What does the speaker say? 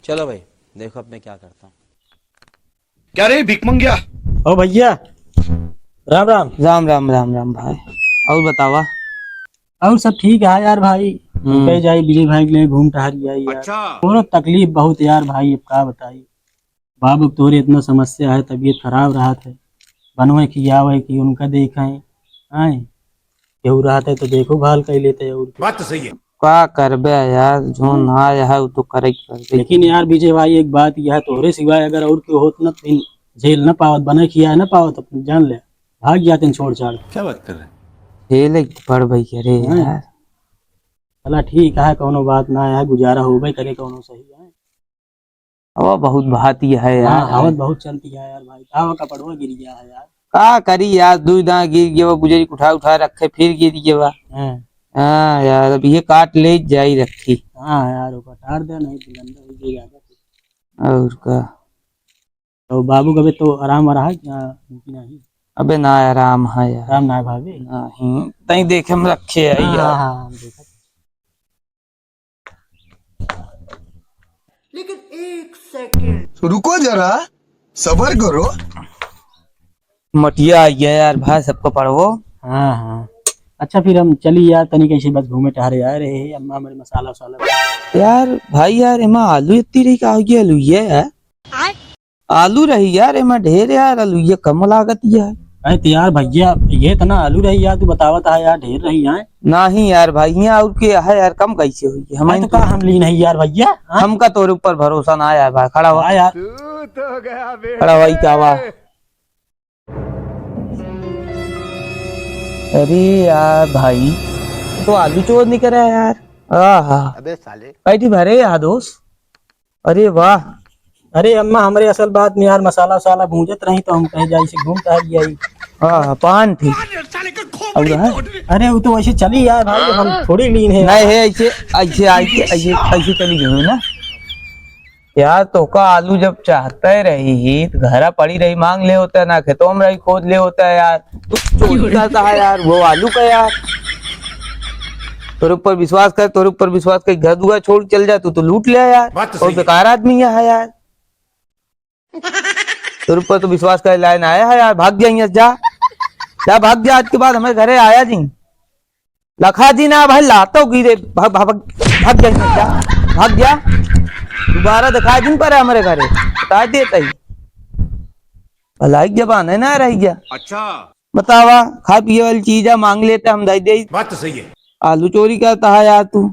चलो भाई देखो अब मैं क्या करता हूँ। क्या रे भिख मंगिया। ओ भैया, राम राम। राम राम राम राम भाई। और बतावा। और सब ठीक है यार भाई। कहीं जाई विजय भाई के लिए घूम टहल आई यार। अच्छा थोड़ा तकलीफ बहुत यार भाई, अब क्या बताई। बाबू तोरे इतना समस्या है, तबीयत खराब रहा थे। बनवे की आवे कि उनका देखा है आए केहू रहा थे तो देखो भाल कर लेते और बात तो सही है। का करबे यार, जो ना है वो तो करे ही करबे। लेकिन यार विजय भाई एक बात यह है, तोरे सिवाय अगर और कोई होत न फिर झेल न पावत, बने खिया न पावत, अपनी जान ले भाग जाते छोड़ छाड़। क्या बात कर रहे हैं। खेले पड़ भाई अरे हैं? यार। चला ठीक है, कोनो बात ना है, गुजारा हो भाई करे कोनो सही है। हवा बहुत बहाती है हाँ यार। हवा बहुत चलती है यार भाई, हवा का पड़वा गिर गया है यार। का करी यार, दूध दां गिर गया, गुजरी उठा उठा रखे फिर गिर गया। हैं? हाँ यार, अब ये काट ले जाई रखी। हाँ यार वो कटार दे, नहीं तो गंदा हो जाएगा। और का तो बाबू कभी तो आराम आ रहा है क्या कि नहीं? अबे ना आराम है यार। आराम ना है भाभी। नहीं तई देखे हम रखे है हाँ यार। हाँ देखा। रुको जरा, सबर करो। मटिया आई है यार भाई, सबको पढ़वो। हाँ हाँ अच्छा फिर हम चली यार, तनिक ऐसे बस घूमे टहरे आ रहे हैं। अम्मा हमारे मसाला वसाला। यार भाई यार एमा आलू इतनी रही का आलू है यार। आलू रही यार एमा ढेर यार, आलू ये कम लागत है। अरे तो यार भैया ये तना आलू रही यार, तू बतावत है यार ढेर रही है। नहीं यार भाई, यहाँ और के है यार, कम कैसे हुई है हमें तो कहा हम ली नहीं यार भैया। हाँ? हमका तोरे ऊपर भरोसा ना आया भाई। खड़ा हुआ हाँ यार। खड़ा हुआ क्या हुआ। अरे यार भाई तो आलू चोर नहीं करे यार। हाँ अबे साले। बैठी भरे यार दोस्त। अरे वाह। अरे अम्मा हमारे असल बात में यार मसाला वसाला भूंजत रही तो हम कहीं जाए से घूम टहल गई। हाँ पान थी। और है? अरे वो तो वैसे चली यार भाई, हम थोड़ी लीन है। नहीं है ऐसे ऐसे ऐसे ऐसे ऐसे चली गई ना यार। तो का आलू जब चाहते रही तो घरा पड़ी रही मांग ले होता है ना, खेतों में रही खोद ले होता है यार। तू चोरी करता है यार वो आलू का यार। तोरे ऊपर विश्वास कर, तोरे ऊपर विश्वास कर, घर दुआ छोड़ चल जा तू तो लूट लिया यार। बात तो और सही है। बेकार आदमी है यार। तेरे ऊपर तो विश्वास कर लाइन आया है यार। भाग जाइए जा जा, भाग जा। आज के बाद हमें घरे आया जी लखा जी ना भाई, लातो गिरे। भाग भाग भाग जाइए जा, भाग जा। दोबारा दिखाई दिन पर है हमारे घरे बता देता ही भलाई जबान है ना रह गया। अच्छा बतावा खा पिए वाली चीज है, मांग लेते हम दे दे। बात तो सही है। आलू चोरी करता है यार तू।